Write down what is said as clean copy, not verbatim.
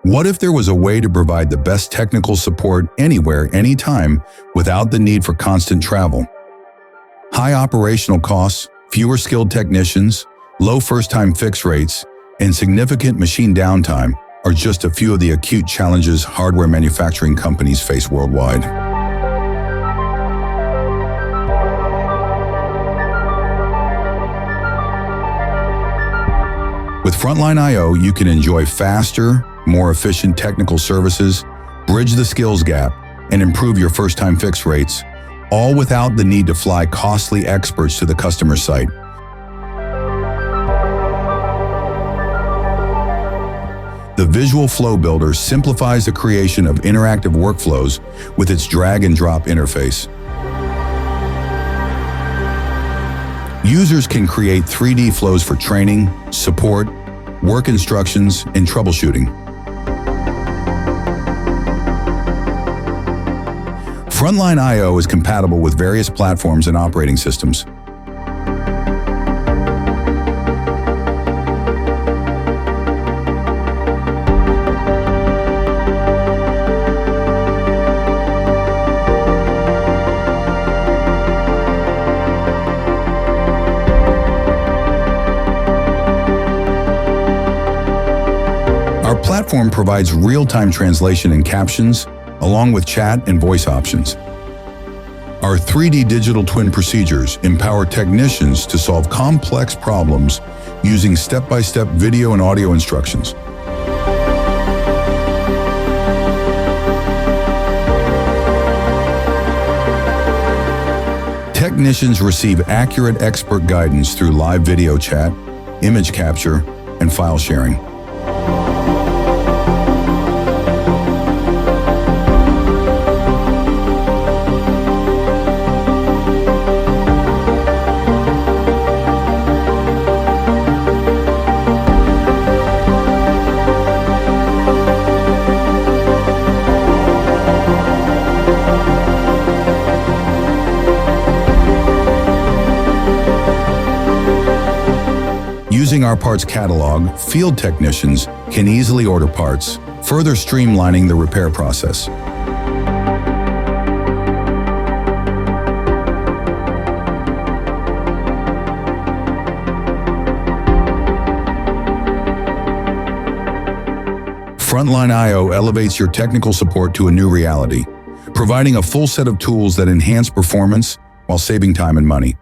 What if there was a way to provide the best technical support anywhere, anytime, without the need for constant travel? High operational costs, fewer skilled technicians, low first-time fix rates, and significant machine downtime are just a few of the acute challenges hardware manufacturing companies face worldwide. With Frontline.io, you can enjoy faster, more efficient technical services, bridge the skills gap, and improve your first-time fix rates, all without the need to fly costly experts to the customer site. The Visual Flow Builder simplifies the creation of interactive workflows with its drag-and-drop interface. Users can create 3D flows for training, support, work instructions, and troubleshooting. Frontline.io is compatible with various platforms and operating systems. Our platform provides real-time translation and captions, along with chat and voice options. Our 3D digital twin procedures empower technicians to solve complex problems using step-by-step video and audio instructions. Technicians receive accurate expert guidance through live video chat, image capture, and file sharing. Using our parts catalog, field technicians can easily order parts, further streamlining the repair process. Frontline.io elevates your technical support to a new reality, providing a full set of tools that enhance performance while saving time and money.